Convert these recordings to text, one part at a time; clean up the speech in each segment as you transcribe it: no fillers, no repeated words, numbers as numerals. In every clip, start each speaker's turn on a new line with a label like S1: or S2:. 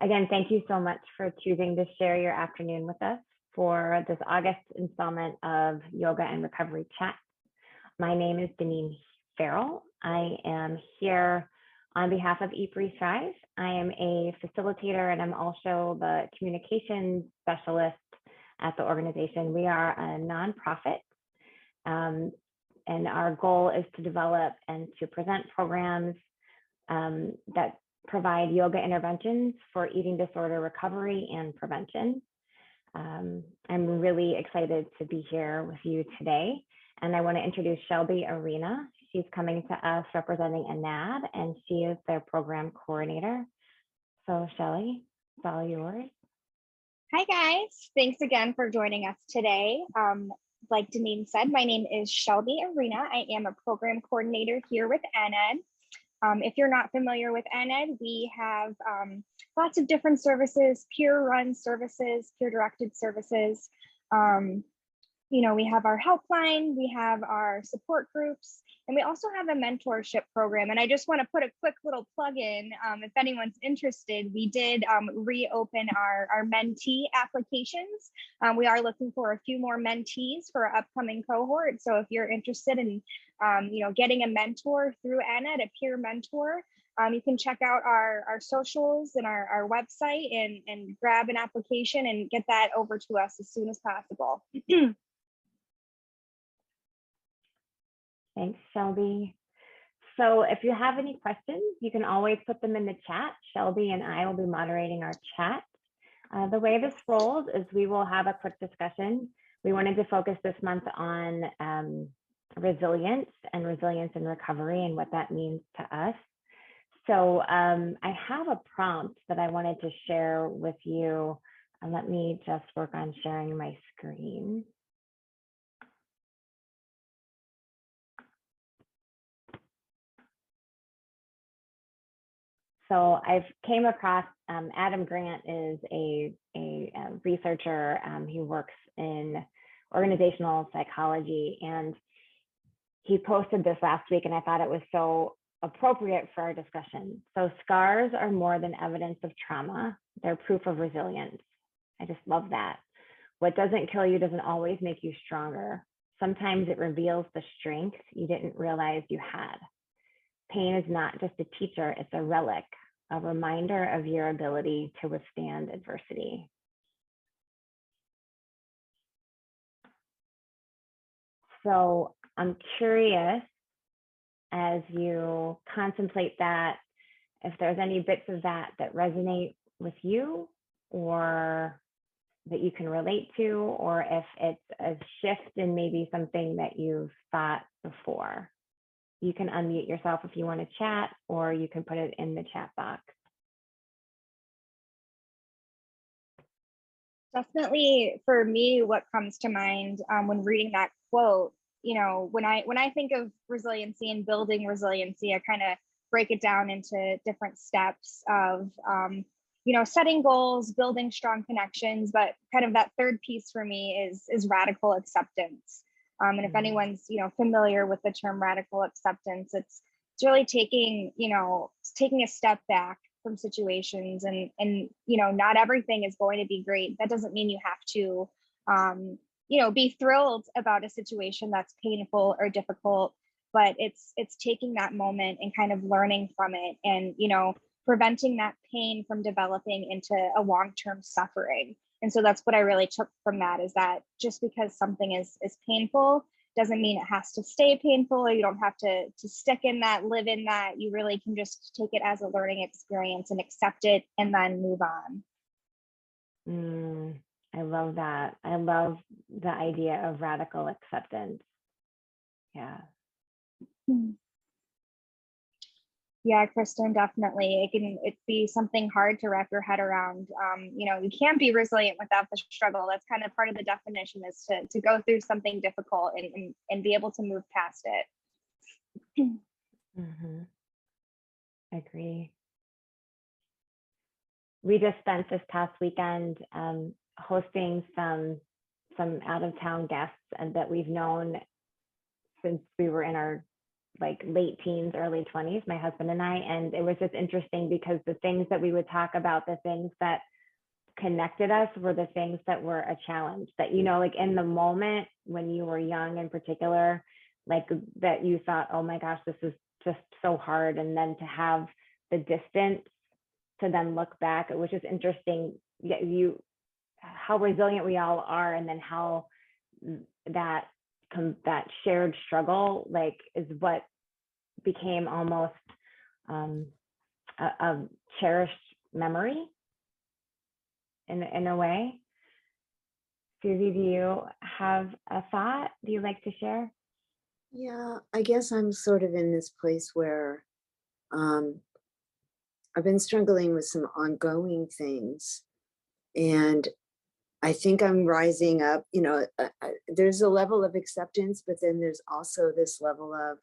S1: Again, thank you so much for choosing to share your afternoon with us for this August installment of Yoga and Recovery Chat. My name is Daneen Farrall. I am here on behalf of Eat, Breathe, Thrive. I am a facilitator and I'm also the communications specialist at the organization. We are a nonprofit, and our goal is to develop and to present programs that provide yoga interventions for eating disorder recovery and prevention. I'm really excited to be here with you today. And I want to introduce Shelby Arena. She's coming to us representing ANAD, and she is their program coordinator. So Shelly, it's all yours.
S2: Hi guys, thanks again for joining us today. Like Daneen said, my name is Shelby Arena. I am a program coordinator here with ANAD. If you're not familiar with ANAD, we have lots of different services, peer-run services, peer-directed services. We have our helpline, we have our support groups, and we also have a mentorship program. And I just want to put a quick little plug in. If anyone's interested, we did reopen our mentee applications. We are looking for a few more mentees for our upcoming cohort. So if you're interested in getting a mentor through ANAD, a peer mentor, you can check out our socials and our website and grab an application and get that over to us as soon as possible.
S1: Thanks, Shelby. So if you have any questions, you can always put them in the chat. Shelby and I will be moderating our chat. The way this rolls is we will have a quick discussion. We wanted to focus this month on resilience and recovery and what that means to us. So I have a prompt that I wanted to share with you. Let me just work on sharing my screen. So I've came across Adam Grant is a researcher. He works in organizational psychology, and he posted this last week, and I thought it was so appropriate for our discussion. So scars are more than evidence of trauma. They're proof of resilience. I just love that. What doesn't kill you doesn't always make you stronger. Sometimes it reveals the strength you didn't realize you had. Pain is not just a teacher, it's a relic, a reminder of your ability to withstand adversity. So I'm curious, as you contemplate that, if there's any bits of that that resonate with you or that you can relate to, or if it's a shift in maybe something that you've thought before. You can unmute yourself if you want to chat, or you can put it in the chat box.
S2: Definitely, for me, what comes to mind when reading that quote, when I think of resiliency and building resiliency, I kind of break it down into different steps of, setting goals, building strong connections, but kind of that third piece for me is radical acceptance. And if anyone's, familiar with the term radical acceptance, it's really taking a step back from situations and not everything is going to be great. That doesn't mean you have to, be thrilled about a situation that's painful or difficult, but it's taking that moment and kind of learning from it and, preventing that pain from developing into a long-term suffering. And so that's what I really took from that, is that just because something is painful doesn't mean it has to stay painful, or you don't have to stick in that, live in that. You really can just take it as a learning experience and accept it and then move on.
S1: I love that. I love the idea of radical acceptance. Yeah.
S2: Yeah, Kristen, definitely. It be something hard to wrap your head around. You can't be resilient without the struggle. That's kind of part of the definition, is to go through something difficult and be able to move past it.
S1: Mm-hmm. Agree. We just spent this past weekend hosting some out of town guests and that we've known since we were in our like late teens, early 20s, my husband and I. And it was just interesting because the things that we would talk about, the things that connected us were the things that were a challenge that, you know, like in the moment when you were young in particular, like that you thought, oh my gosh, this is just so hard. And then to have the distance to then look back, it was just interesting. How resilient we all are, and then how that that shared struggle like is what became almost a cherished memory in a way. Susie, do you have a thought? Do you like to share?
S3: Yeah, I guess I'm sort of in this place where um, I've been struggling with some ongoing things, and I think I'm rising up. You know, there's a level of acceptance, but then there's also this level of,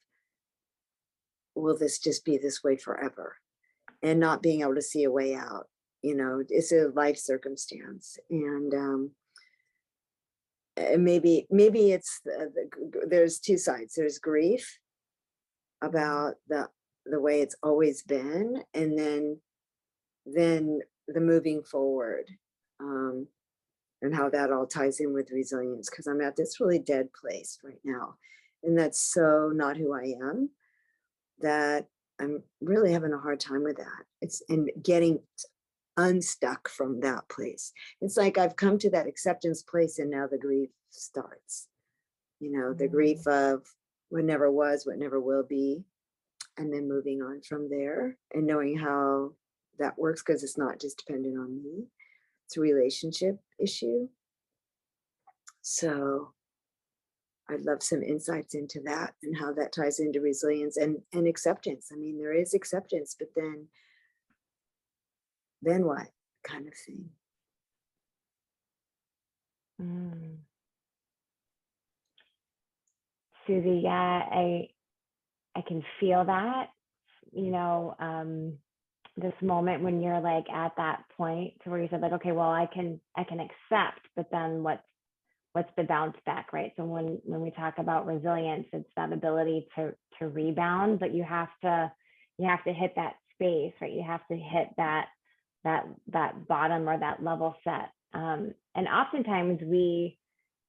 S3: will this just be this way forever? And not being able to see a way out. You know, it's a life circumstance, and maybe it's there's two sides. There's grief about the way it's always been, and then the moving forward, and how that all ties in with resilience, because I'm at this really dead place right now, and that's so not who I am, that I'm really having a hard time with that. It's and getting unstuck from that place. It's like I've come to that acceptance place, and now the grief starts. You know, the grief of what never was, what never will be, and then moving on from there and knowing how that works, because it's not just dependent on me. It's a relationship issue. So I'd love some insights into that and how that ties into resilience and acceptance. I mean, there is acceptance, but then what kind of thing?
S1: Susie, yeah, I can feel that, you know, this moment when you're like at that point to where you said like, okay, well, I can accept, but then what's the bounce back, right? So when we talk about resilience, it's that ability to rebound, but you have to hit that space, right? You have to hit that bottom or that level set. And oftentimes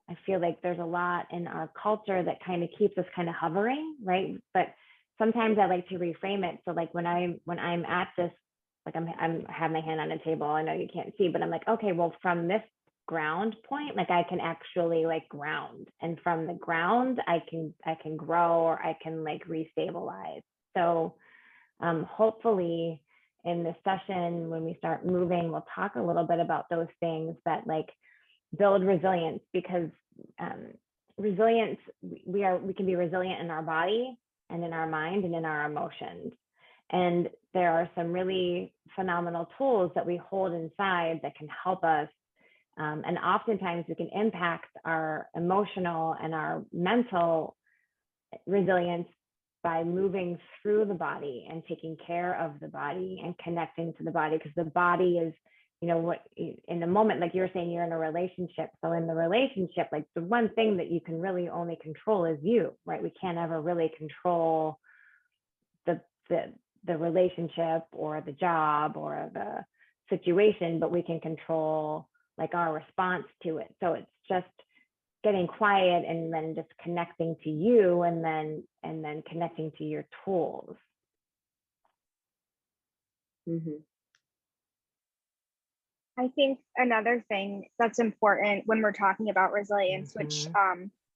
S1: I feel like there's a lot in our culture that kind of keeps us kind of hovering, right? But sometimes I like to reframe it. So like when I'm at this, like I have my hand on a table. I know you can't see, but I'm like, okay, well, from this ground point, like I can actually like ground, and from the ground I can grow, or I can like restabilize. So hopefully in this session, when we start moving, we'll talk a little bit about those things that like build resilience, because resilience, we can be resilient in our body and in our mind and in our emotions. And there are some really phenomenal tools that we hold inside that can help us. And oftentimes we can impact our emotional and our mental resilience by moving through the body and taking care of the body and connecting to the body, because the body is, you know, what in the moment, like you're saying, you're in a relationship. So in the relationship, like the one thing that you can really only control is you, right? We can't ever really control the relationship or the job or the situation, but we can control like our response to it. So it's just getting quiet and then just connecting to you, and then connecting to your tools.
S3: Mm-hmm.
S2: I think another thing that's important when we're talking about resilience, which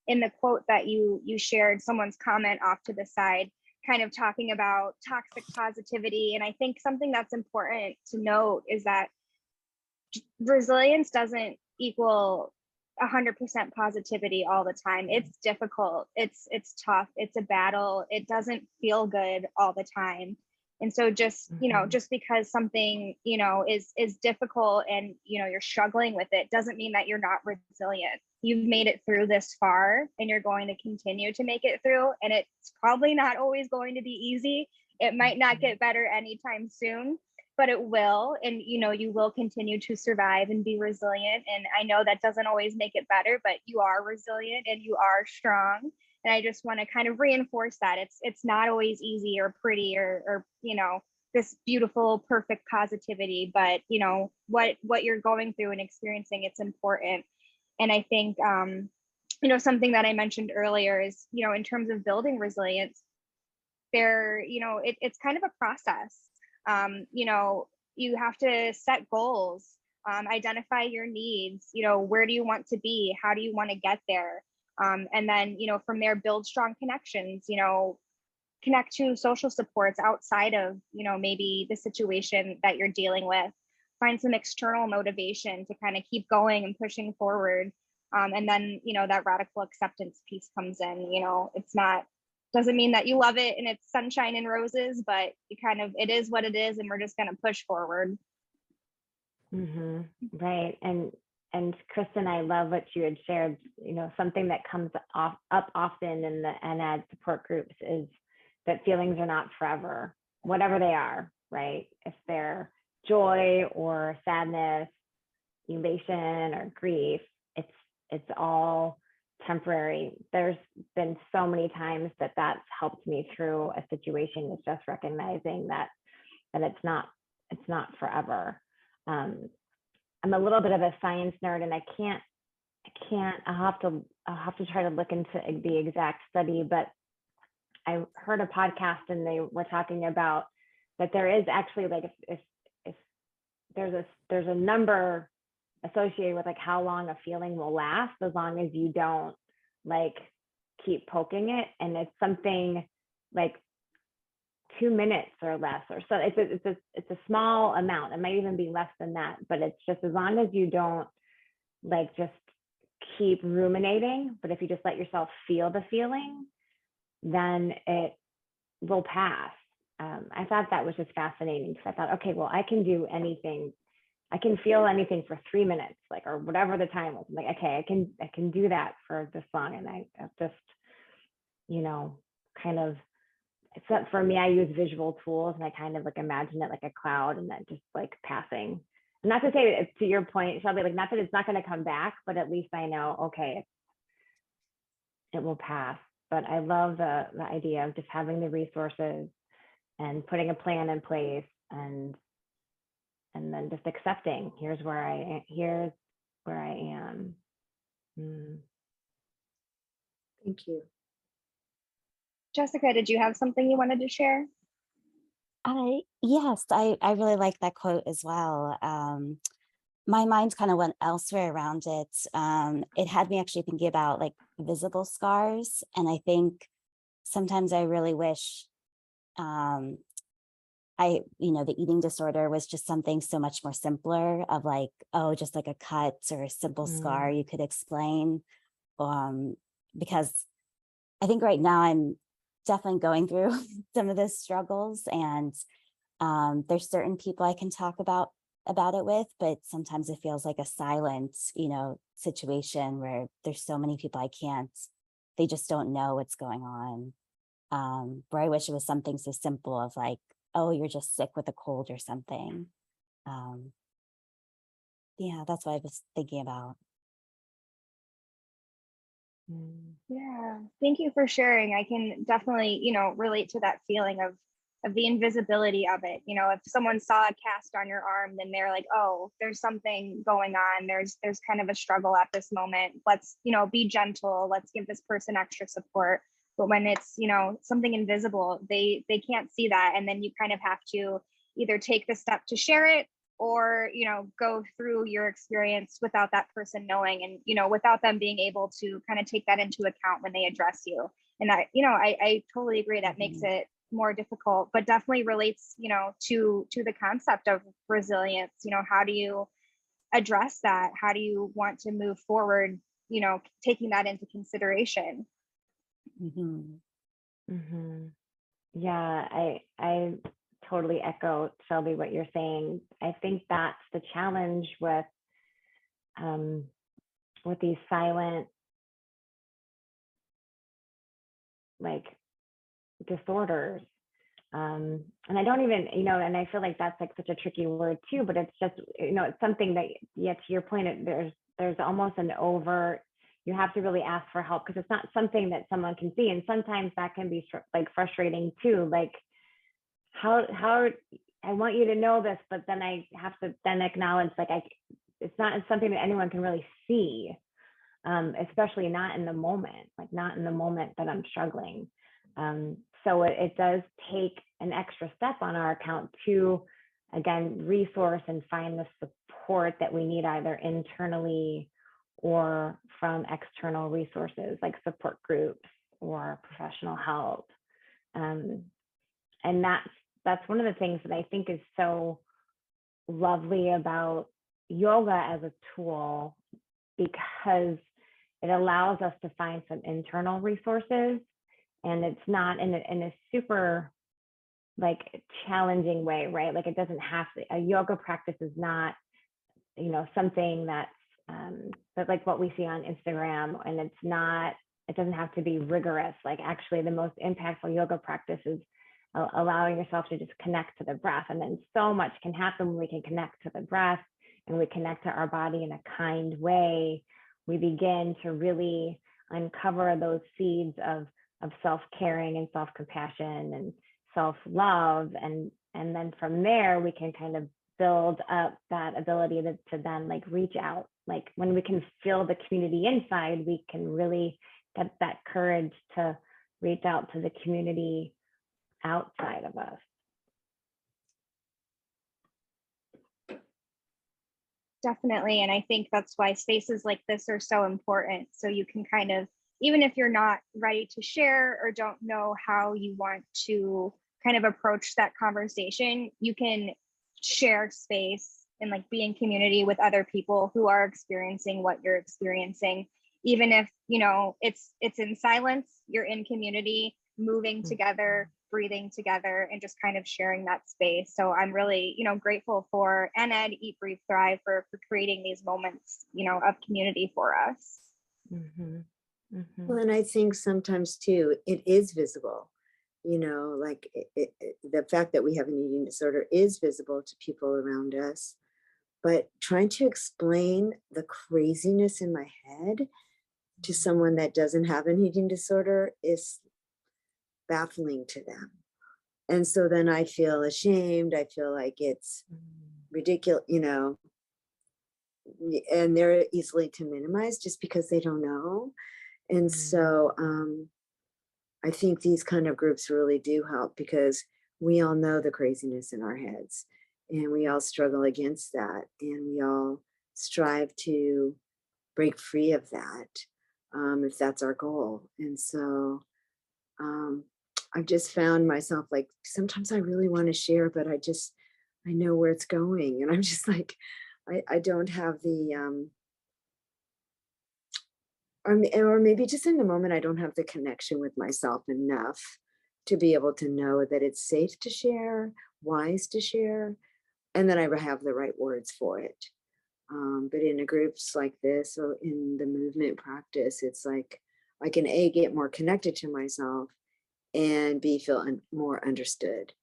S2: in the quote that you shared, someone's comment off to the side, kind of talking about toxic positivity. And I think something that's important to note is that resilience doesn't equal 100% positivity all the time. It's difficult. It's tough. It's a battle. It doesn't feel good all the time. And so just, just because something, is difficult and, you're struggling with it doesn't mean that you're not resilient. You've made it through this far and you're going to continue to make it through. And it's probably not always going to be easy. It might not get better anytime soon, but it will. And, you will continue to survive and be resilient. And I know that doesn't always make it better, but you are resilient and you are strong. And I just want to kind of reinforce that it's not always easy or pretty or this beautiful, perfect positivity, but what you're going through and experiencing, it's important. And I think something that I mentioned earlier is, in terms of building resilience, it's kind of a process. You have to set goals, identify your needs, where do you want to be? How do you want to get there? And then, from there, build strong connections, connect to social supports outside of, maybe the situation that you're dealing with. Find some external motivation to kind of keep going and pushing forward. And then, that radical acceptance piece comes in. Doesn't mean that you love it and it's sunshine and roses, but it is what it is, and we're just going to push forward.
S1: Right. And Kristen, I love what you had shared. Something that comes up often in the NAD support groups is that feelings are not forever, whatever they are, right? If they're joy or sadness, elation or grief, it's all temporary. There's been so many times that that's helped me through a situation, is just recognizing that it's not forever. I'm a little bit of a science nerd, and I'll have to try to look into the exact study, but I heard a podcast and they were talking about that there is actually, like, if there's a number associated with, like, how long a feeling will last, as long as you don't, like, keep poking it, and it's something like 2 minutes or less, or so. It's a small amount. It might even be less than that, but it's just, as long as you don't, like, just keep ruminating, but if you just let yourself feel the feeling, then it will pass. I thought that was just fascinating, because I thought, okay, well, I can do anything. I can feel anything for 3 minutes, like, or whatever the time was. I'm like, okay, I can do that for this long. And I just, kind of, except for me, I use visual tools, and I kind of, like, imagine it like a cloud, and then just, like, passing. And not to say, to your point, Shelby, like, not that it's not going to come back, but at least I know, okay, it will pass. But I love the idea of just having the resources and putting a plan in place, and then just accepting, here's where I am.
S3: Thank you.
S2: Jessica, did you have something you wanted to share?
S4: Yes, I really like that quote as well. My mind kind of went elsewhere around it. It had me actually thinking about, like, visible scars. And I think sometimes I really wish the eating disorder was just something so much more simpler, of, like, oh, just like a cut or a simple scar you could explain. Because I think right now I'm definitely going through some of those struggles, and there's certain people I can talk about it with, but sometimes it feels like a silent, situation where there's so many people they just don't know what's going on. Where I wish it was something so simple of, like, oh, you're just sick with a cold or something. Yeah, that's what I was thinking about.
S2: Yeah, thank you for sharing. I can definitely, relate to that feeling of the invisibility of it. If someone saw a cast on your arm, then they're like, oh, there's something going on. There's kind of a struggle at this moment. Let's, be gentle. Let's give this person extra support. But when it's, something invisible, they can't see that. And then you kind of have to either take the step to share it, or, go through your experience without that person knowing, and, without them being able to kind of take that into account when they address you. And I totally agree that makes it more difficult, but definitely relates, to the concept of resilience. How do you address that? How do you want to move forward, taking that into consideration?
S1: Yeah, I totally echo, Shelby, what you're saying. I think that's the challenge with these silent, like, disorders. And I don't even, and I feel like that's, like, such a tricky word too, but it's just, it's something that, yeah, to your point, there's almost an overt, you have to really ask for help, because it's not something that someone can see. And sometimes that can be like frustrating too. Like, how I want you to know this, but then I have to then acknowledge, like, it's not something that anyone can really see, especially not in the moment, like not in the moment that I'm struggling. So it does take an extra step on our account to, again, resource and find the support that we need, either internally or from external resources like support groups or professional help. And that's one of the things that I think is so lovely about yoga as a tool, because it allows us to find some internal resources, and it's not in a super like challenging way, right? Like, it doesn't have to, a yoga practice is not, you know, something that's like what we see on Instagram, and it doesn't have to be rigorous. Like, actually the most impactful yoga practice is allowing yourself to just connect to the breath. And then so much can happen when we can connect to the breath and we connect to our body in a kind way. We begin to really uncover those seeds of self-caring and self-compassion and self-love. And then from there, we can kind of build up that ability to then like reach out. Like, when we can feel the community inside, we can really get that courage to reach out to the community outside of us.
S2: Definitely. And I think that's why spaces like this are so important. So you can kind of, even if you're not ready to share or don't know how you want to kind of approach that conversation, you can share space and like be in community with other people who are experiencing what you're experiencing. Even if, you know, it's in silence, you're in community, moving together, breathing together, and just kind of sharing that space. So I'm really, you know, grateful for NED, Eat, Breathe, Thrive for creating these moments, you know, of community for us.
S1: Mm-hmm. Mm-hmm.
S3: Well, and I think sometimes too, it is visible, you know, like the fact that we have an eating disorder is visible to people around us, but trying to explain the craziness in my head to someone that doesn't have an eating disorder is baffling to them. And so then I feel ashamed. I feel like it's ridiculous, you know, and they're easily to minimize just because they don't know. And so I think these kind of groups really do help, because we all know the craziness in our heads, and we all struggle against that, and we all strive to break free of that, if that's our goal. And so I've just found myself like, sometimes I really want to share, but I know where it's going. And I'm just like, I don't have the, or maybe just in the moment, I don't have the connection with myself enough to be able to know that it's safe to share, wise to share, and that I have the right words for it. But in a groups like this, or in the movement practice, it's like I can get more connected to myself, and feel more understood,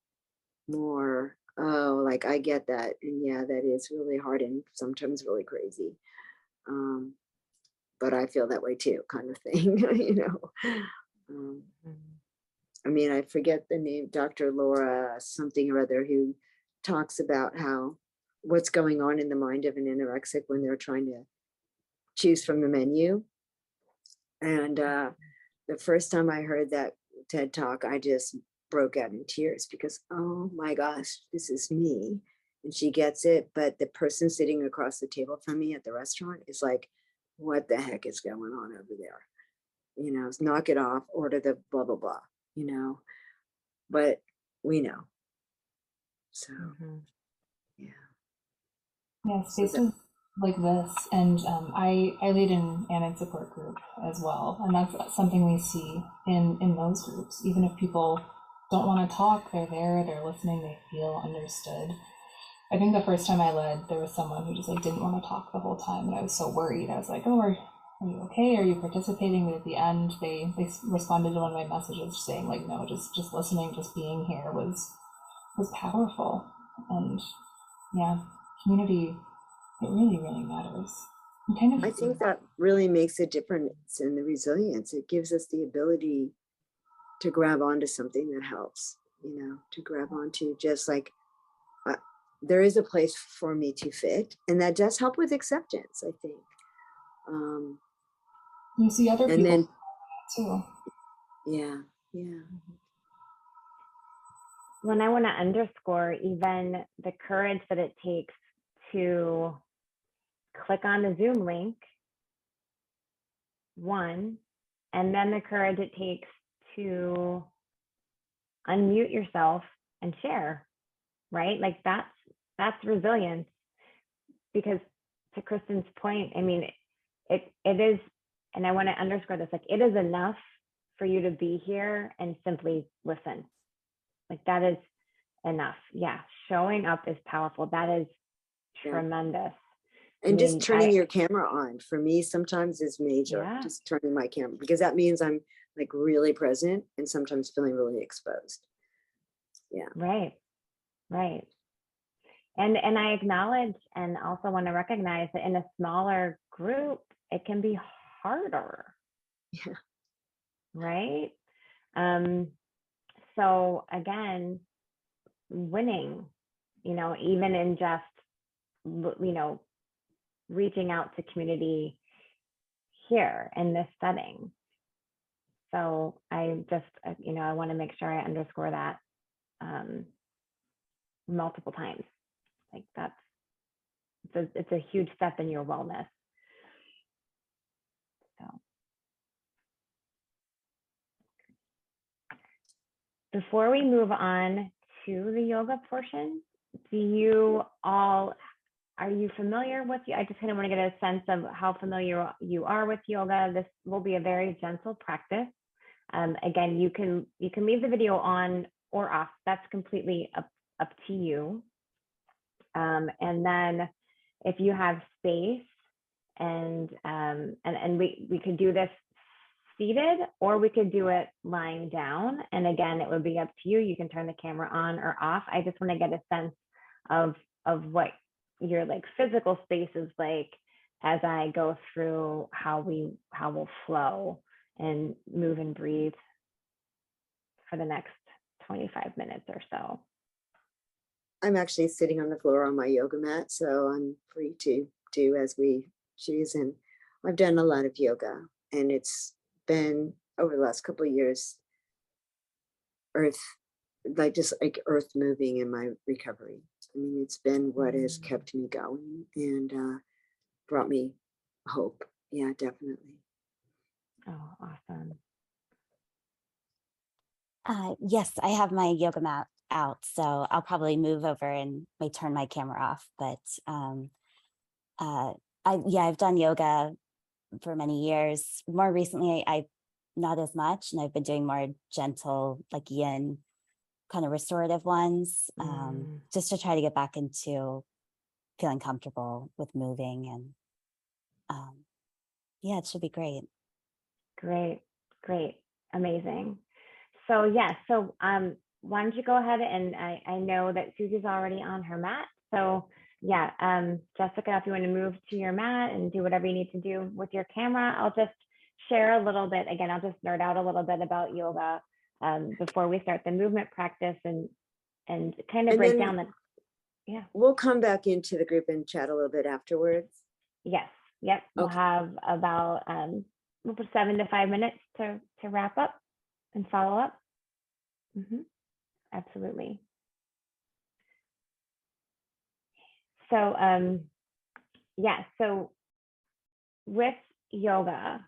S3: more, oh, like I get that. And yeah, that is really hard and sometimes really crazy. But I feel that way too, kind of thing, you know. I mean, I forget the name, Dr. Laura something or other, who talks about what's going on in the mind of an anorexic when they're trying to choose from the menu. And the first time I heard that TED talk, I just broke out in tears, because, oh my gosh, this is me. And she gets it. But the person sitting across the table from me at the restaurant is like, what the heck is going on over there? You know, knock it off, order the blah, blah, blah, you know, but we know. So, yeah.
S5: Yeah, spaces like this, and I lead an ANID support group as well, and that's something we see in those groups. Even if people don't want to talk, they're there, they're listening, they feel understood. I think the first time I led, there was someone who just like didn't want to talk the whole time, and I was so worried. I was like, "Oh, are you okay? Are you participating?" But at the end, they responded to one of my messages saying like, "No, just listening, just being here was powerful." And yeah, community, it really, really matters. Kind of,
S3: I think that really makes a difference in the resilience. It gives us the ability to grab onto something that helps, to grab onto, just like there is a place for me to fit. And that does help with acceptance, I think.
S5: you see other
S3: And
S5: people
S3: then,
S5: too.
S3: yeah.
S1: When I want to underscore even the courage that it takes to click on the Zoom link, one, and then the courage it takes to unmute yourself and share, right? Like that's resilience. Because to Kristen's point, I mean, it is, and I want to underscore this, like it is enough for you to be here and simply listen. Like that is enough. Yeah, showing up is powerful. That is tremendous.
S3: And just turning your camera on for me sometimes is major.
S1: Yeah.
S3: Just turning my camera, because that means I'm like really present and sometimes feeling really exposed. Yeah.
S1: Right. And I acknowledge and also want to recognize that in a smaller group, it can be harder.
S3: Yeah.
S1: Right. So again, winning, even in just, reaching out to community here in this setting. So I just, I want to make sure I underscore that multiple times. Like it's a huge step in your wellness. So before we move on to the yoga portion, are you familiar with I just kind of want to get a sense of how familiar you are with yoga. This will be a very gentle practice. Again, you can leave the video on or off. That's completely up to you. And then if you have space and we could do this seated or we could do it lying down. And again, it would be up to you. You can turn the camera on or off. I just want to get a sense of what your like physical space is like as I go through how we'll flow and move and breathe for the next 25 minutes or so.
S3: I'm actually sitting on the floor on my yoga mat, so I'm free to do as we choose. And I've done a lot of yoga, and it's been over the last couple of years, earth moving in my recovery. I mean, it's been what has kept me going and brought me hope. Yeah, definitely.
S1: Oh, awesome.
S4: Yes, I have my yoga mat out, so I'll probably move over and may turn my camera off. But I've done yoga for many years. More recently, I not as much, and I've been doing more gentle, like yin, kind of restorative ones, just to try to get back into feeling comfortable with moving. And yeah, it should be great.
S1: Great, amazing. So why don't you go ahead and I know that Susie's already on her mat. So yeah, Jessica, if you want to move to your mat and do whatever you need to do with your camera, I'll just share a little bit. Again, I'll just nerd out a little bit about yoga before we start the movement practice and kind of break down yeah.
S3: We'll come back into the group and chat a little bit afterwards.
S1: Yes. Yep. We'll have about we'll put 7 to 5 minutes to wrap up and follow up. Absolutely. So so with yoga,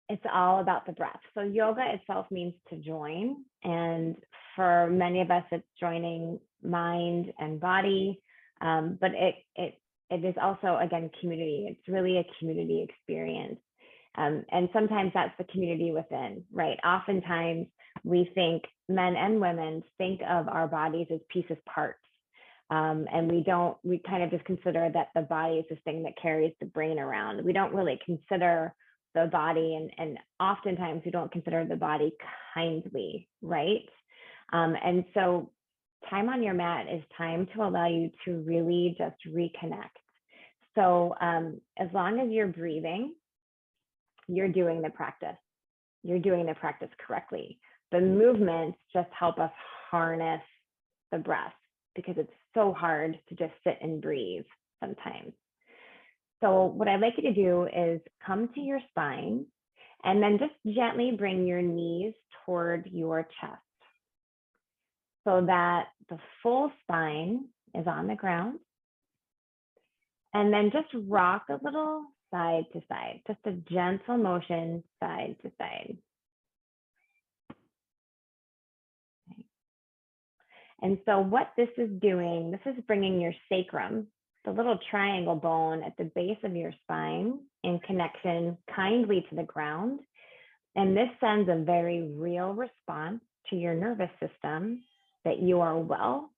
S1: it's all about the breath. So yoga itself means to join, and for many of us, it's joining mind and body. But it is also, again, community. It's really a community experience. And sometimes that's the community within, right? Oftentimes we think, men and women think of our bodies as pieces, parts. And we kind of just consider that the body is this thing that carries the brain around. We don't really consider the body, and oftentimes we don't consider the body kindly, right? And so time on your mat is time to allow you to really just reconnect. So as long as you're breathing, you're doing the practice. You're doing the practice correctly. The movements just help us harness the breath because it's so hard to just sit and breathe sometimes. So what I'd like you to do is come to your spine and then just gently bring your knees toward your chest so that the full spine is on the ground. And then just rock a little side to side, just a gentle motion side to side. Okay. And so what this is doing, this is bringing your sacrum, the little triangle bone at the base of your spine, in connection kindly to the ground. And this sends a very real response to your nervous system that you are well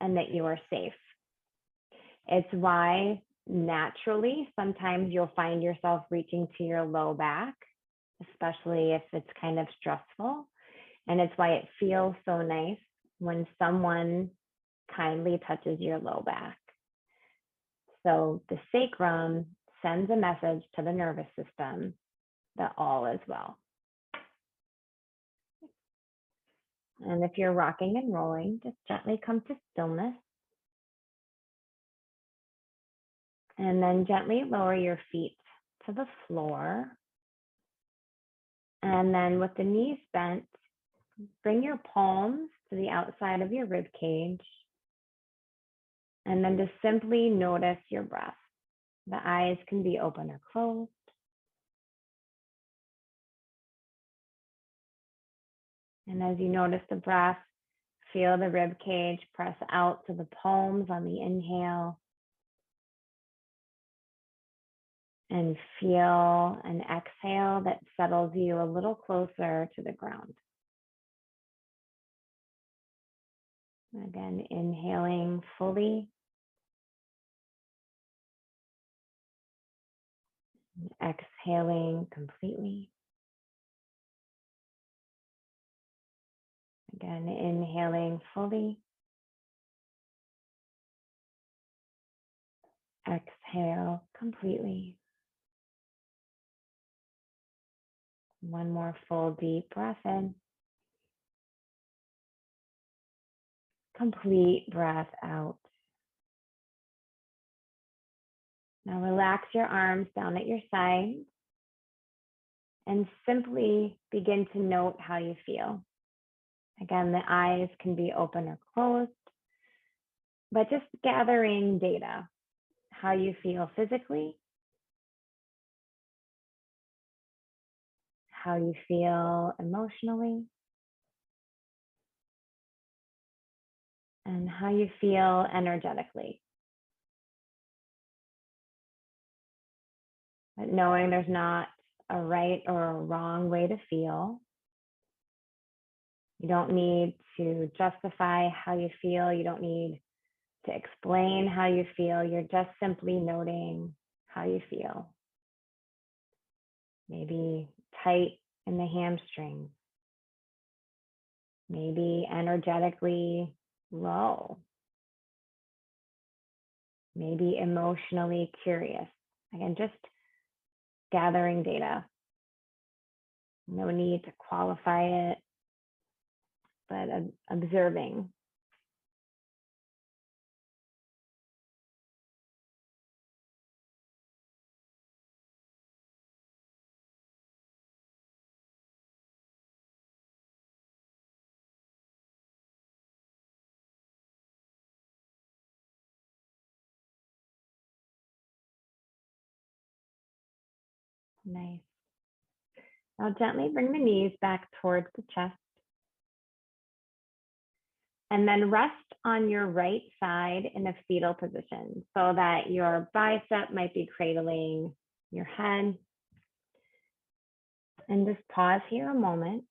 S1: and that you are safe. It's why naturally, sometimes you'll find yourself reaching to your low back, especially if it's kind of stressful. And it's why it feels so nice when someone kindly touches your low back. So the sacrum sends a message to the nervous system that all is well. And if you're rocking and rolling, just gently come to stillness. And then gently lower your feet to the floor. And then with the knees bent, bring your palms to the outside of your rib cage. And then just simply notice your breath. The eyes can be open or closed. And as you notice the breath, feel the rib cage press out to the palms on the inhale. And feel an exhale that settles you a little closer to the ground. Again, inhaling fully. Exhaling completely. Again, inhaling fully. Exhale completely. One more full deep breath in. Complete breath out. Now relax your arms down at your sides and simply begin to note how you feel. Again, the eyes can be open or closed, but just gathering data, how you feel physically, how you feel emotionally, and how you feel energetically. But knowing there's not a right or a wrong way to feel. You don't need to justify how you feel. You don't need to explain how you feel. You're just simply noting how you feel. Maybe tight in the hamstrings. Maybe energetically low. Maybe emotionally curious. Again, just gathering data. No need to qualify it, but observing. Nice. Now gently bring the knees back towards the chest. And then rest on your right side in a fetal position so that your bicep might be cradling your head. And just pause here a moment.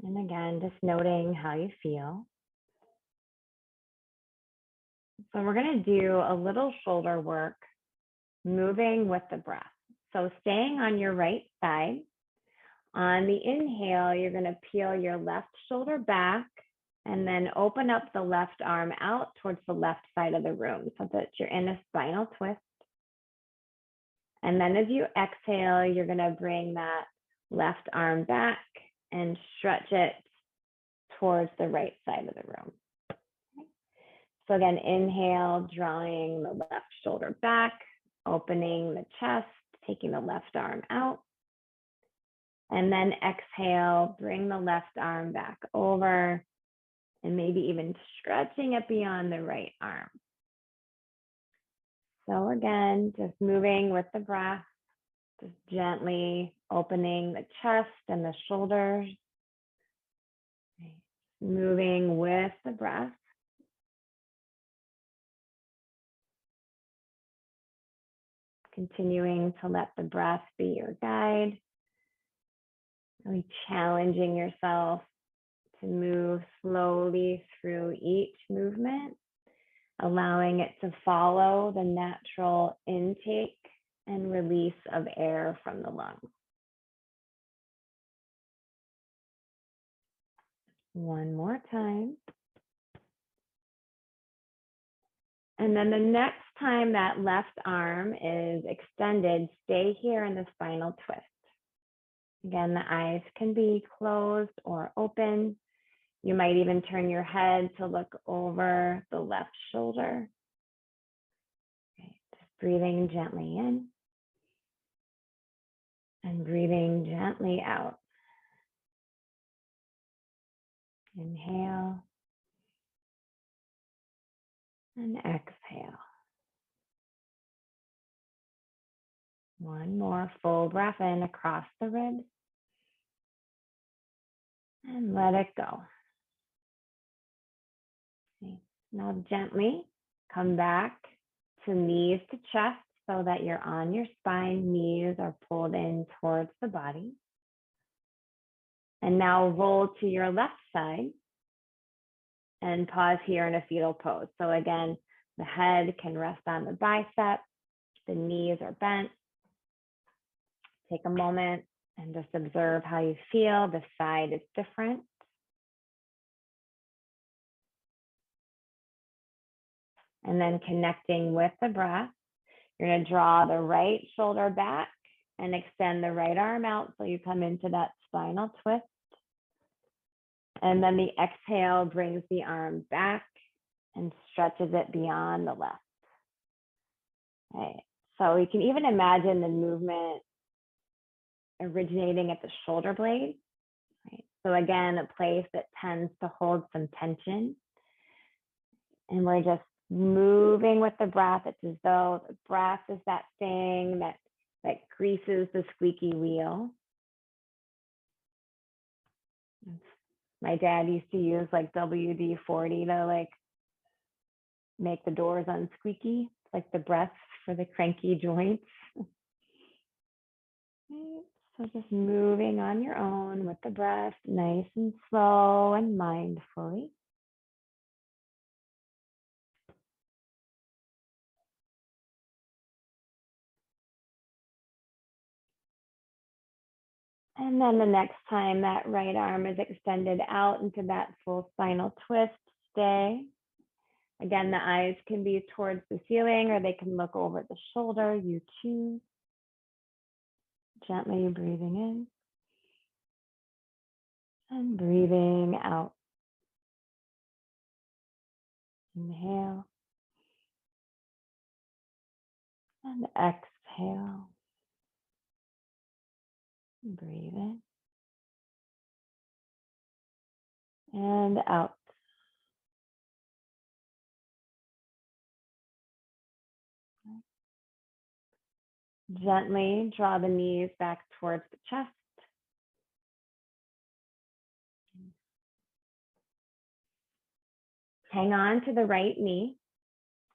S1: And again, just noting how you feel. So we're going to do a little shoulder work, moving with the breath. So staying on your right side. On the inhale, you're going to peel your left shoulder back And then open up the left arm out towards the left side of the room so that you're in a spinal twist. And then as you exhale, you're going to bring that left arm back and stretch it towards the right side of the room. So again, inhale, drawing the left shoulder back, opening the chest, taking the left arm out. And then exhale, bring the left arm back over and maybe even stretching it beyond the right arm. So again, just moving with the breath, just gently opening the chest and the shoulders, moving with the breath. Continuing to let the breath be your guide, really challenging yourself to move slowly through each movement, allowing it to follow the natural intake and release of air from the lungs. One more time. And then the next time that left arm is extended, stay here in the spinal twist. Again, the eyes can be closed or open. You might even turn your head to look over the left shoulder. Okay, just breathing gently in and breathing gently out. Inhale and exhale. One more full breath in across the ribs and let it go. Okay. Now gently come back to knees to chest so that you're on your spine, knees are pulled in towards the body. And now roll to your left side and pause here in a fetal pose. So again, the head can rest on the bicep, the knees are bent. Take a moment and just observe how you feel. The side is different. And then connecting with the breath, you're going to draw the right shoulder back and extend the right arm out so you come into that spinal twist. And then the exhale brings the arm back and stretches it beyond the left. Okay. So you can even imagine the movement originating at the shoulder blade. Right? So again, a place that tends to hold some tension. And we're just moving with the breath. It's as though the breath is that thing that greases the squeaky wheel. My dad used to use like WD-40 to like make the doors unsqueaky, like the breath for the cranky joints. So just moving on your own with the breath, nice and slow and mindfully. And then the next time that right arm is extended out into that full spinal twist, stay. Again, the eyes can be towards the ceiling or they can look over the shoulder, you choose. Gently breathing in and breathing out. Inhale and exhale. Breathe in and out. Gently draw the knees back towards the chest. Hang on to the right knee.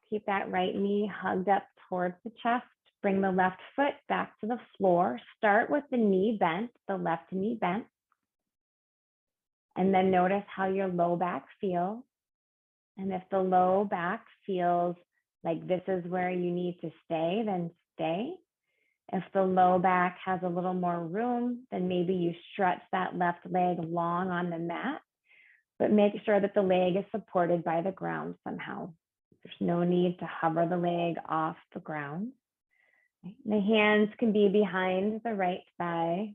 S1: Keep that right knee hugged up towards the chest. Bring the left foot back to the floor. Start with the knee bent, the left knee bent. And then notice how your low back feels. And if the low back feels like this is where you need to stay, then stay. If the low back has a little more room, then maybe you stretch that left leg long on the mat, but make sure that the leg is supported by the ground somehow. There's no need to hover the leg off the ground. The hands can be behind the right thigh.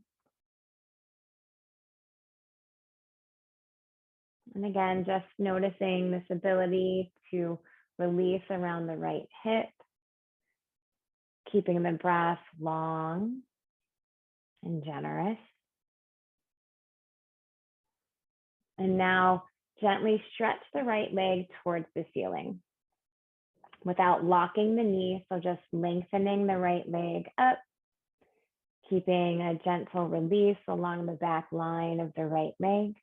S1: And again, just noticing this ability to release around the right hip, keeping the breath long and generous. And now gently stretch the right leg towards the ceiling without locking the knee. So just lengthening the right leg up, keeping a gentle release along the back line of the right leg.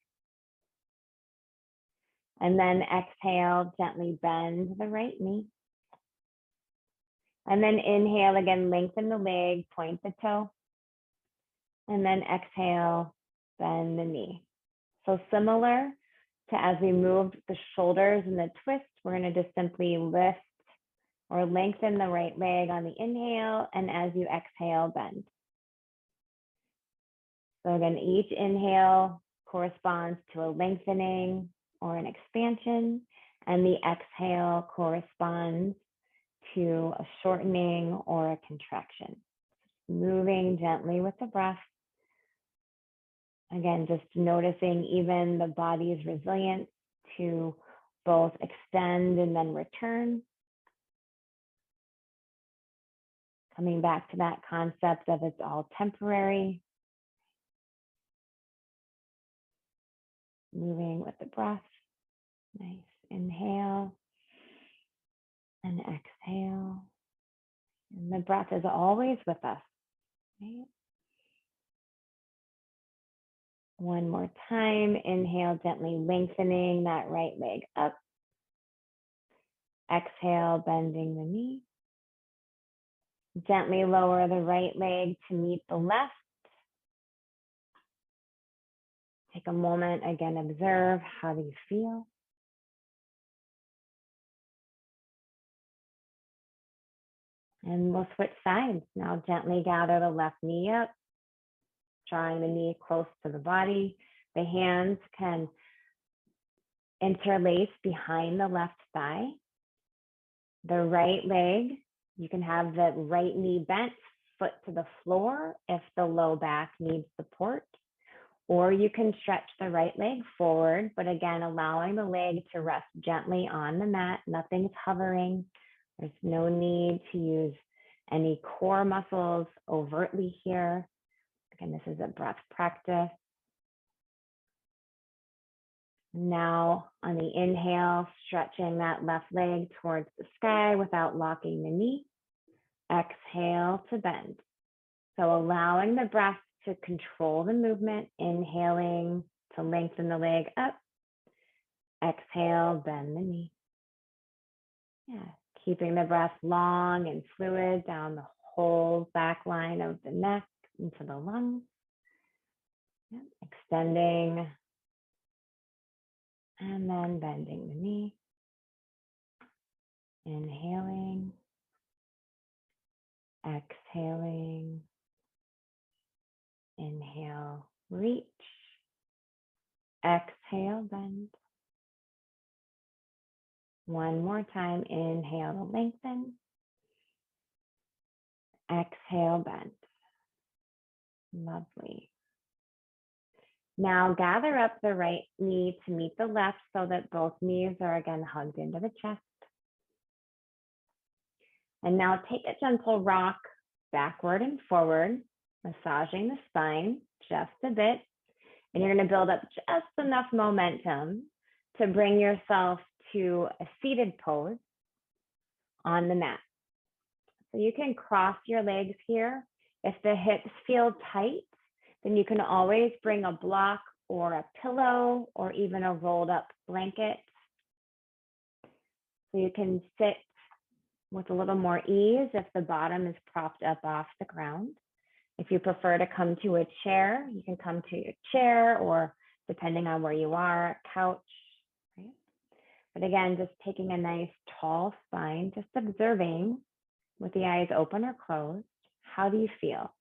S1: And then exhale, gently bend the right knee. And then inhale again, lengthen the leg, point the toe. And then exhale, bend the knee. So similar to as we moved the shoulders and the twist, we're going to just simply lift or lengthen the right leg on the inhale, and as you exhale, bend. So again, each inhale corresponds to a lengthening or an expansion, and the exhale corresponds to a shortening or a contraction. Moving gently with the breath. Again, just noticing even the body's resilience to both extend and then return. Coming back to that concept of it's all temporary. Moving with the breath. Nice. Inhale and exhale. And the breath is always with us. Right? One more time. Inhale, gently lengthening that right leg up. Exhale, bending the knee. Gently lower the right leg to meet the left. Take a moment, again, observe, how do you feel? And we'll switch sides. Now gently gather the left knee up, drawing the knee close to the body. The hands can interlace behind the left thigh. The right leg, you can have the right knee bent, foot to the floor if the low back needs support. Or you can stretch the right leg forward, but again, allowing the leg to rest gently on the mat. Nothing's hovering. There's no need to use any core muscles overtly here. Again, this is a breath practice. Now on the inhale, stretching that left leg towards the sky without locking the knee. Exhale to bend. So allowing the breath to control the movement, inhaling to lengthen the leg up. Exhale, bend the knee. Yeah, keeping the breath long and fluid down the whole back line of the neck into the lungs. Yeah, extending and then bending the knee. Inhaling, exhaling. Inhale, reach. Exhale, bend. One more time, inhale to lengthen. Exhale, bend. Lovely. Now gather up the right knee to meet the left so that both knees are again hugged into the chest. And now take a gentle rock backward and forward, massaging the spine just a bit. And you're going to build up just enough momentum to bring yourself to a seated pose on the mat. So you can cross your legs here. If the hips feel tight, then you can always bring a block or a pillow or even a rolled up blanket. So you can sit with a little more ease if the bottom is propped up off the ground. If you prefer to come to a chair, you can come to your chair, or depending on where you are, a couch. Right? But again, just taking a nice tall spine, just observing with the eyes open or closed. How do you feel?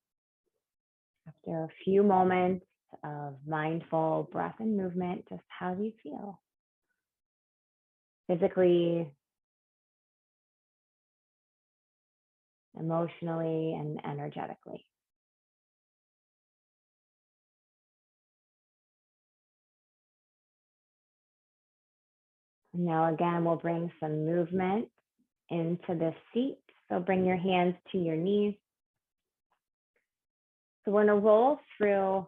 S1: After a few moments of mindful breath and movement. Just how do you feel? Physically, emotionally, and energetically. Now again, we'll bring some movement into this seat. So bring your hands to your knees. So we're going to roll through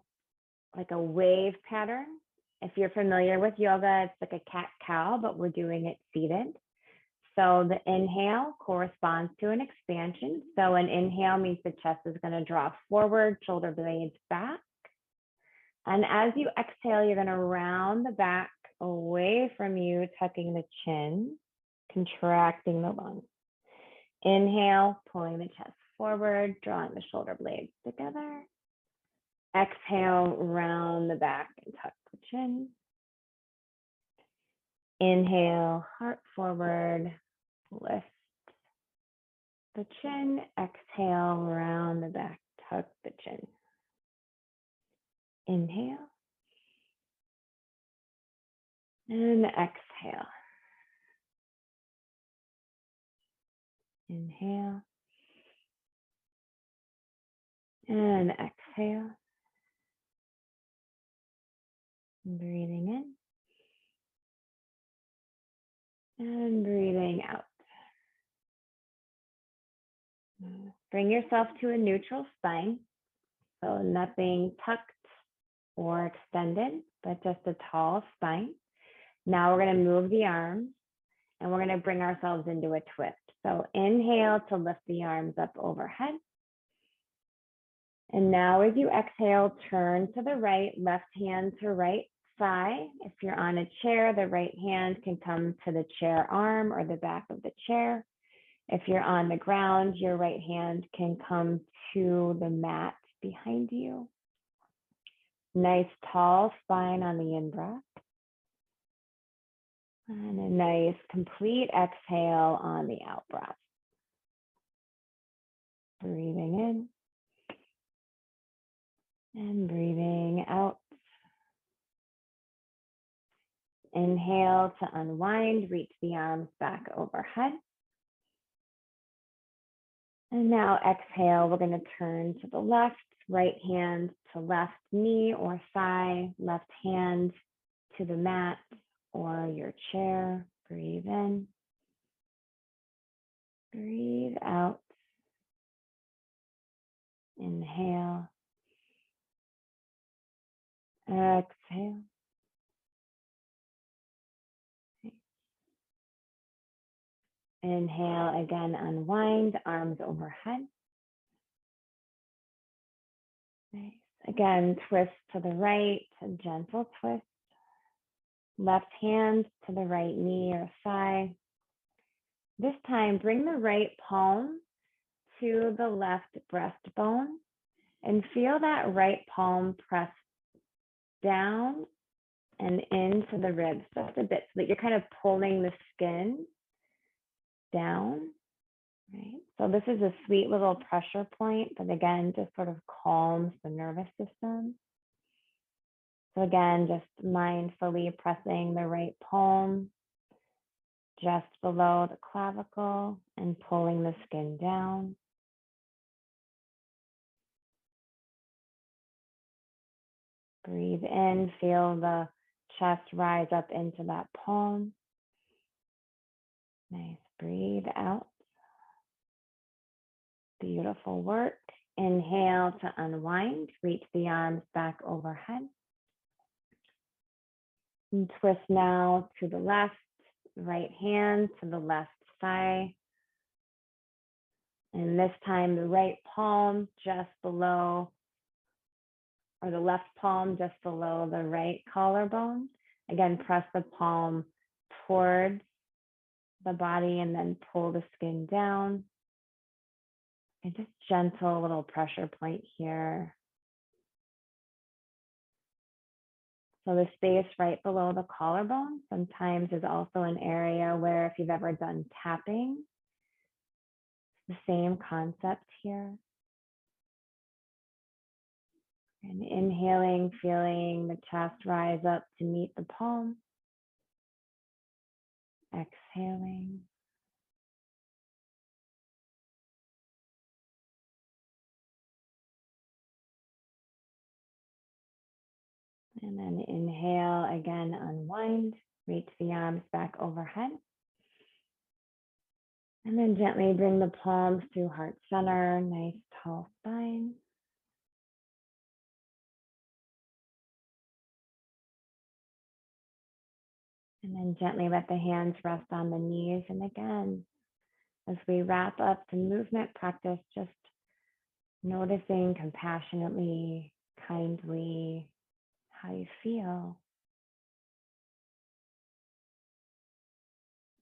S1: like a wave pattern. If you're familiar with yoga, it's like a cat-cow, but we're doing it seated. So the inhale corresponds to an expansion. So an inhale means the chest is going to draw forward, shoulder blades back. And as you exhale, you're going to round the back away from you, tucking the chin, contracting the lungs. Inhale, pulling the chest forward, drawing the shoulder blades together. Exhale, round the back and tuck the chin. Inhale, heart forward, lift the chin. Exhale, round the back, tuck the chin. Inhale. And exhale. Inhale. And exhale. Breathing in. And breathing out. Bring yourself to a neutral spine. So nothing tucked or extended, but just a tall spine. Now we're going to move the arms and we're going to bring ourselves into a twist. So inhale to lift the arms up overhead. And now as you exhale, turn to the right, left hand to right thigh. If you're on a chair, the right hand can come to the chair arm or the back of the chair. If you're on the ground, your right hand can come to the mat behind you. Nice tall spine on the in-breath. And a nice complete exhale on the out-breath. Breathing in and breathing out. Inhale to unwind, reach the arms back overhead. And now exhale, we're going to turn to the left, right hand to left knee or thigh, left hand to the mat or your chair. Breathe in. Breathe out. Inhale. Exhale. Inhale, again, unwind, arms overhead. Nice. Again, twist to the right, a gentle twist. Left hand to the right knee or thigh. This time, bring the right palm to the left breastbone and feel that right palm press down and into the ribs just a bit so that you're kind of pulling the skin down, right? So this is a sweet little pressure point, but again, just sort of calms the nervous system. So again, just mindfully pressing the right palm just below the clavicle and pulling the skin down. Breathe in, feel the chest rise up into that palm. Nice, breathe out. Beautiful work. Inhale to unwind, reach the arms back overhead. And twist now to the left, right hand to the left thigh. And this time the right palm just below, or the left palm just below the right collarbone. Again, press the palm towards the body and then pull the skin down. And just gentle little pressure point here. So the space right below the collarbone sometimes is also an area where if you've ever done tapping, the same concept here. And inhaling, feeling the chest rise up to meet the palm. Exhaling. And then inhale, again, unwind, reach the arms back overhead. And then gently bring the palms to heart center, nice tall spine. And then gently let the hands rest on the knees. And again, as we wrap up the movement practice, just noticing compassionately, kindly, how you feel.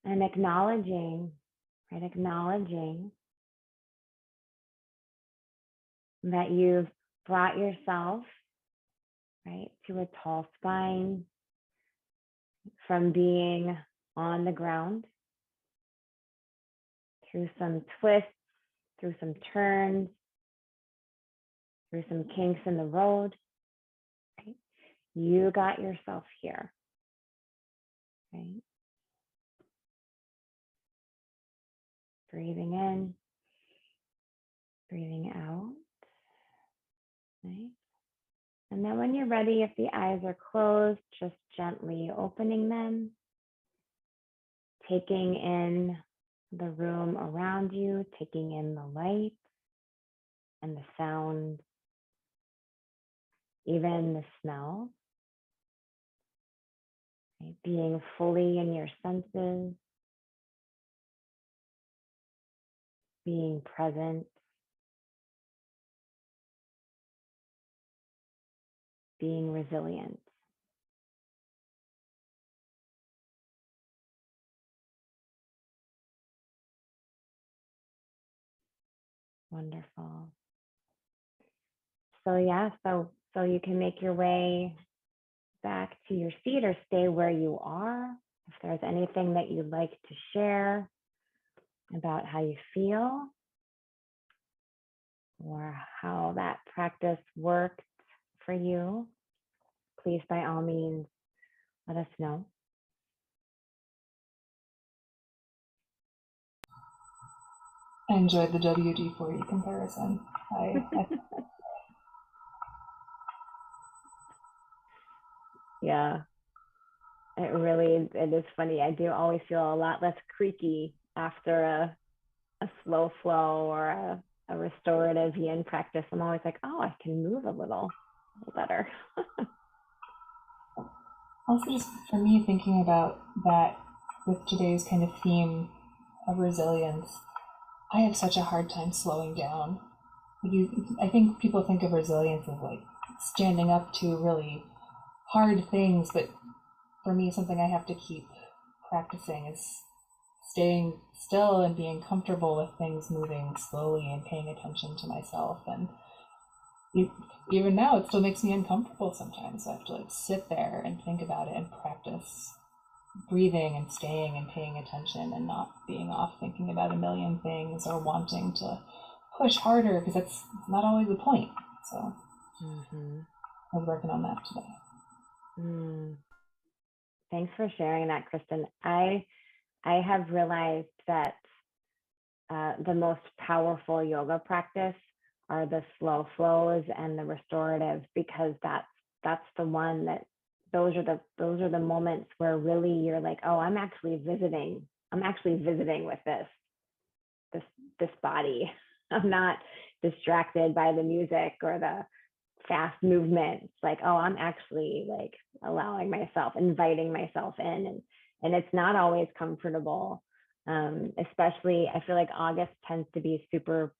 S1: And acknowledging, right? Acknowledging that you've brought yourself, right, to a tall spine from being on the ground through some twists, through some turns, through some kinks in the road, right? You got yourself here, right? Breathing in, breathing out, right? And then when you're ready, if the eyes are closed, just gently opening them, taking in the room around you, taking in the light and the sound, even the smell, right? Being fully in your senses, being present, being resilient. Wonderful. So yeah, so you can make your way back to your seat or stay where you are. If there's anything that you'd like to share about how you feel or how that practice worked for you, please by all means let us know.
S5: I enjoyed the WD-40 comparison.
S1: Yeah, it is funny. I do always feel a lot less creaky after a slow flow or a restorative yin practice. I'm always like, oh, I can move a little better.
S5: Also, just for me, thinking about that with today's kind of theme of resilience, I have such a hard time slowing down. I think people think of resilience as like standing up to really hard things, but for me, something I have to keep practicing is staying still and being comfortable with things moving slowly and paying attention to myself. And even now, it still makes me uncomfortable sometimes. I have to like sit there and think about it and practice breathing and staying and paying attention and not being off thinking about a million things or wanting to push harder, because that's not always the point. So I was working on that today.
S1: Thanks for sharing that, Kristen. I have realized that the most powerful yoga practice are the slow flows and the restorative, because that's the one that those are the moments where really you're like, oh, I'm actually visiting with this body. I'm not distracted by the music or the fast movement. It's like, oh, I'm actually like allowing myself, inviting myself in, and it's not always comfortable. Especially, I feel like August tends to be super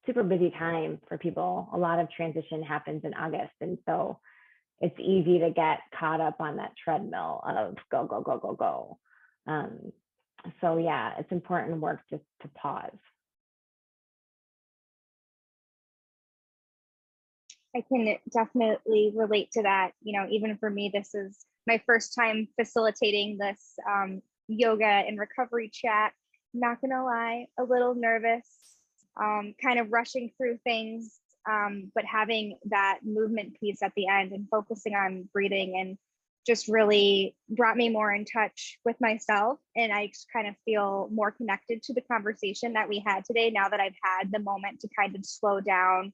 S1: busy time for people. A lot of transition happens in August, and so it's easy to get caught up on that treadmill of go, go, go, go, go. So yeah, it's important work just to pause.
S2: I can definitely relate to that. You know, even for me, this is my first time facilitating this yoga and recovery chat. Not gonna lie, a little nervous, kind of rushing through things. but having that movement piece at the end and focusing on breathing and just really brought me more in touch with myself. And I just kind of feel more connected to the conversation that we had today now that I've had the moment to kind of slow down,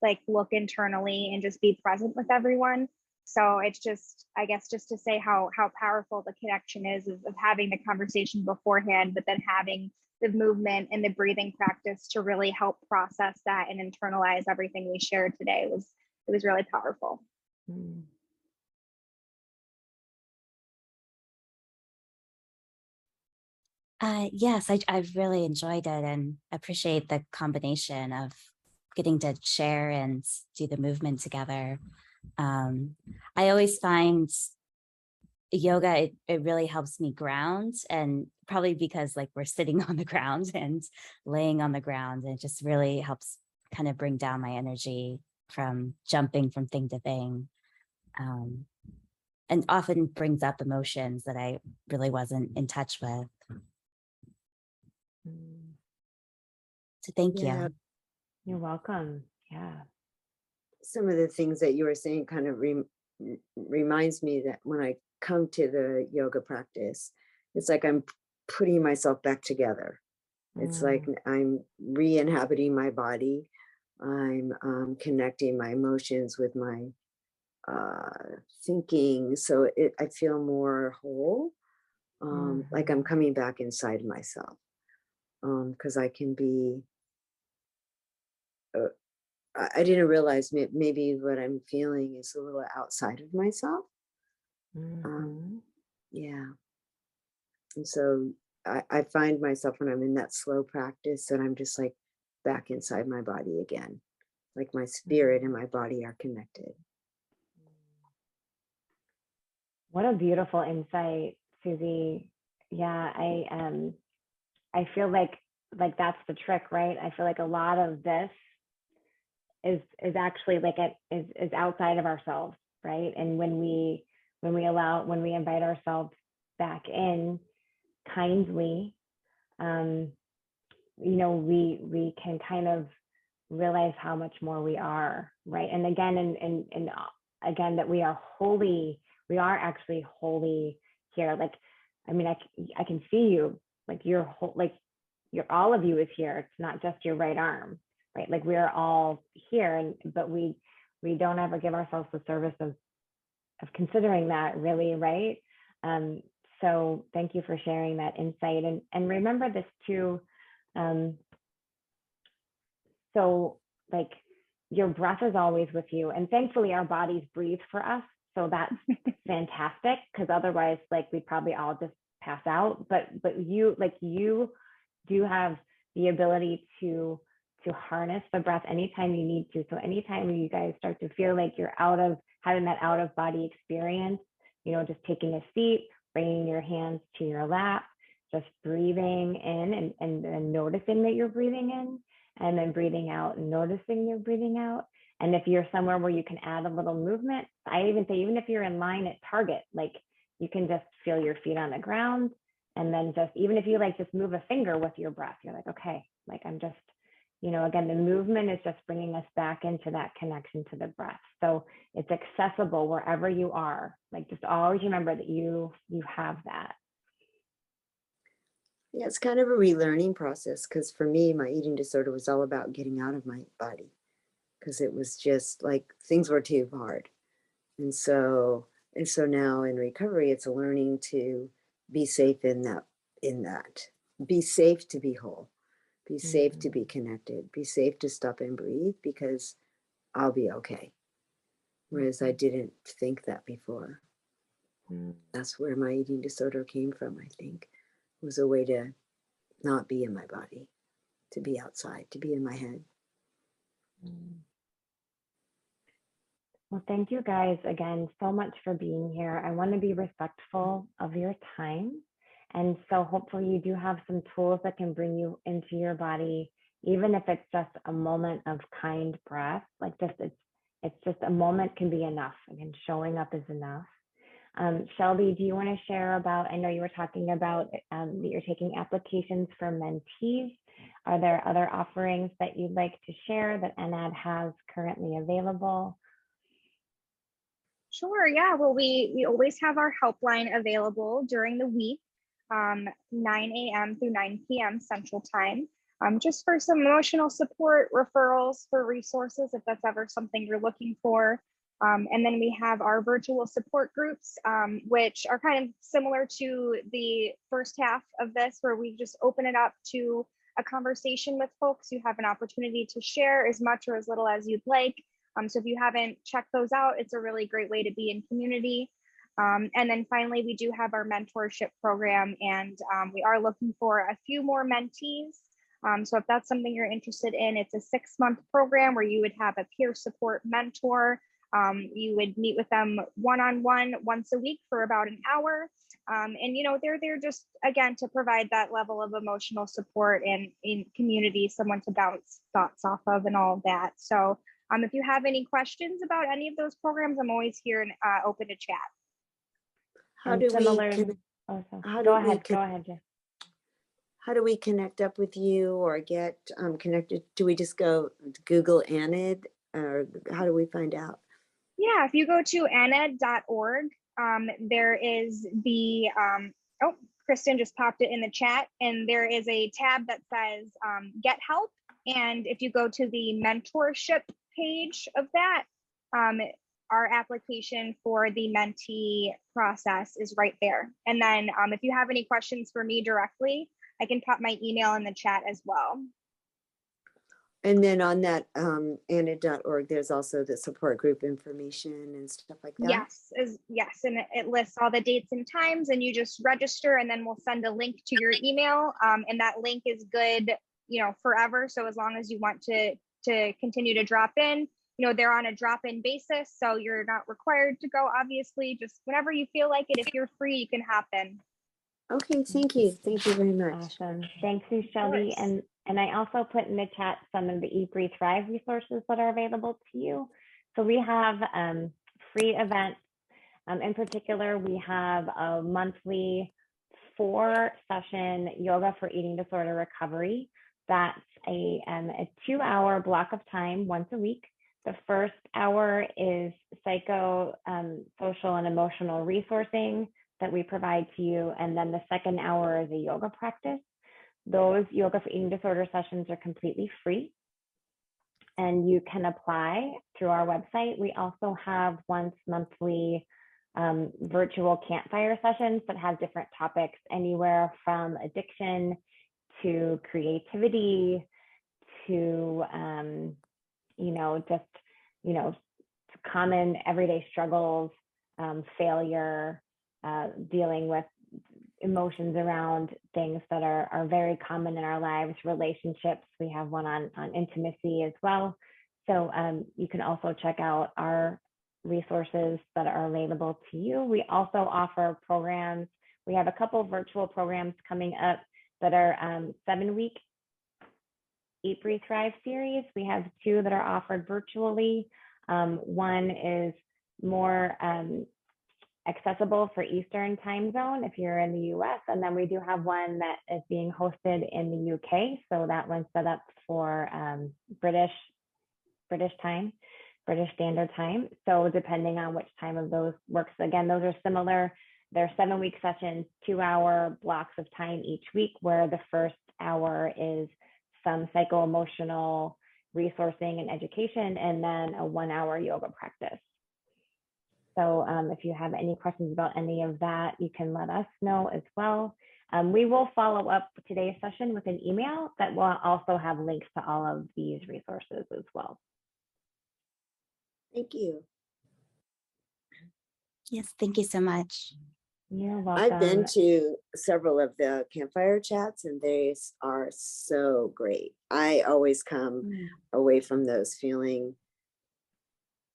S2: like look internally and just be present with everyone. So it's just, I guess, just to say how powerful the connection is of having the conversation beforehand, but then having the movement and the breathing practice to really help process that and internalize everything we shared today. It was really powerful.
S1: Mm.
S4: Yes, I've really enjoyed it and appreciate the combination of getting to share and do the movement together. I always find yoga, it really helps me ground, and probably because like we're sitting on the ground and laying on the ground, and it just really helps kind of bring down my energy from jumping from thing to thing. And often brings up emotions that I really wasn't in touch with.
S1: Mm.
S4: So thank
S3: Yeah.
S4: you.
S1: You're welcome. Yeah.
S3: Some of the things that you were saying kind of reminds me that when I come to the yoga practice, it's like I'm putting myself back together. It's like I'm re-inhabiting my body. I'm connecting my emotions with my thinking. So I feel more whole, like I'm coming back inside myself, because I can be, I didn't realize maybe what I'm feeling is a little outside of myself. Yeah. And so I find myself when I'm in that slow practice that I'm just like back inside my body again, like my spirit and my body are connected.
S1: What a beautiful insight, Susie. Yeah, I feel like that's the trick, right? I feel like a lot of this is actually like is outside of ourselves, right? And when we invite ourselves back in kindly, we can kind of realize how much more we are, right? And again, and again, that we are holy. We are actually holy here. Like, I mean, I can see you, like you're whole, like all of you is here. It's not just your right arm, right? Like we're all here, but we don't ever give ourselves the service of considering that, really, right? So thank you for sharing that insight, and remember this too. So like your breath is always with you, and thankfully our bodies breathe for us, so that's fantastic, because otherwise like we'd probably all just pass out. But you do have the ability to harness the breath anytime you need to. So anytime you guys start to feel like you're having that out of body experience, just taking a seat, bringing your hands to your lap, just breathing in and noticing that you're breathing in, and then breathing out and noticing you're breathing out. And if you're somewhere where you can add a little movement, I even say, even if you're in line at Target, like you can just feel your feet on the ground. And then just, even if you like just move a finger with your breath, you're like, okay, like I'm just, again, the movement is just bringing us back into that connection to the breath. So it's accessible wherever you are. Like just always remember that you have that.
S3: Yeah, it's kind of a relearning process, because for me, my eating disorder was all about getting out of my body, because it was just like things were too hard. And so now in recovery, it's a learning to be safe in that, be safe to be whole, be safe to be connected, be safe to stop and breathe, because I'll be okay. Whereas I didn't think that before. That's where my eating disorder came from, I think. It was a way to not be in my body, to be outside, to be in my head.
S1: Well, thank you guys again so much for being here. I want to be respectful of your time. And so hopefully you do have some tools that can bring you into your body, even if it's just a moment of kind breath, like just it's just a moment can be enough. Again, showing up is enough. Shelby, do you want to share about, I know you were talking about that you're taking applications for mentees. Are there other offerings that you'd like to share that NAD has currently available?
S2: Sure, yeah. Well, we always have our helpline available during the week, 9 a.m. through 9 p.m. Central Time, just for some emotional support, referrals for resources, if that's ever something you're looking for. And then we have our virtual support groups, which are kind of similar to the first half of this, where we just open it up to a conversation with folks. You have an opportunity to share as much or as little as you'd like. So if you haven't checked those out, it's a really great way to be in community. And then finally, we do have our mentorship program, and we are looking for a few more mentees. So if that's something you're interested in, it's a 6-month program where you would have a peer support mentor. You would meet with them one-on-one once a week for about an hour. And, you know, they're there just, again, to provide that level of emotional support and in community, someone to bounce thoughts off of and all of that. So if you have any questions about any of those programs, I'm always here and open to chat.
S3: How do we
S1: Go ahead, Jeff.
S3: how do we connect up with you or get connected? Do we just go Google ANID, or how do we find out?
S2: Yeah, if you go to anad.org, there is the, oh, Kristen just popped it in the chat, and there is a tab that says get help. And if you go to the mentorship page of that, our application for the mentee process is right there. And then if you have any questions for me directly, I can pop my email in the chat as well.
S3: And then on that anid.org, there's also the support group information and stuff like that.
S2: Yes, and it lists all the dates and times, and you just register, and then we'll send a link to your email. And that link is good, you know, forever. So as long as you want to continue to drop in, you know, they're on a drop-in basis, so you're not required to go. Obviously, just whenever you feel like it. If you're free, you can hop in.
S3: Okay, thank you very much.
S1: Awesome. Thanks you, Shelby. And I also put in the chat some of the Eat, Breathe, Thrive resources that are available to you. So we have free events. In particular, we have a monthly 4-session yoga for eating disorder recovery. That's a 2-hour block of time once a week. The first hour is social and emotional resourcing that we provide to you. And then the second hour is a yoga practice. Those yoga for eating disorder sessions are completely free, and you can apply through our website. We also have once monthly virtual campfire sessions that have different topics, anywhere from addiction to creativity to, common everyday struggles, failure, dealing with emotions around things that are very common in our lives, relationships. We have one on intimacy as well. So you can also check out our resources that are available to you. We also offer programs. We have a couple virtual programs coming up that are 7-week Eat, Breathe, Thrive series. We have 2 that are offered virtually. One is more accessible for Eastern time zone if you're in the US. And then we do have one that is being hosted in the UK. So that one's set up for British Standard Time. So depending on which time of those works, again, those are similar. They're 7-week sessions, 2-hour blocks of time each week, where the first hour is some psycho-emotional resourcing and education, and then a 1-hour yoga practice. So if you have any questions about any of that, you can let us know as well. We will follow up today's session with an email that will also have links to all of these resources as well.
S3: Thank you.
S4: Yes, thank you so much.
S1: You're welcome.
S3: I've been to several of the campfire chats, and they are so great. I always come away from those feeling,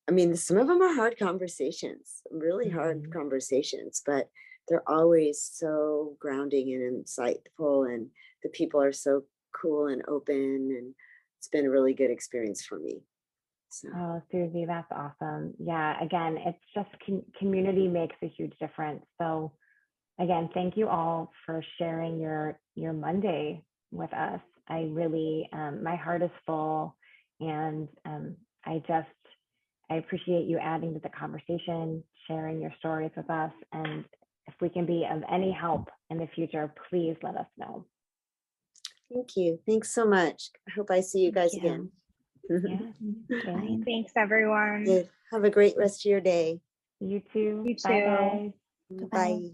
S3: I mean, some of them are hard conversations, really hard conversations, but they're always so grounding and insightful, and the people are so cool and open, and it's been a really good experience for me. So.
S1: Oh, Susie, that's awesome. Yeah, again, it's just community makes a huge difference. So again, thank you all for sharing your Monday with us. I really, my heart is full, and I appreciate you adding to the conversation, sharing your stories with us. And if we can be of any help in the future, please let us know.
S3: Thank you. Thanks so much. I hope I see you guys
S4: you.
S3: again.
S1: Yeah. Okay.
S2: Thanks, everyone.
S3: Good. Have a great rest of your day.
S1: You too.
S2: You
S1: Bye,
S2: too.
S1: guys.
S4: Bye-bye.
S3: Bye.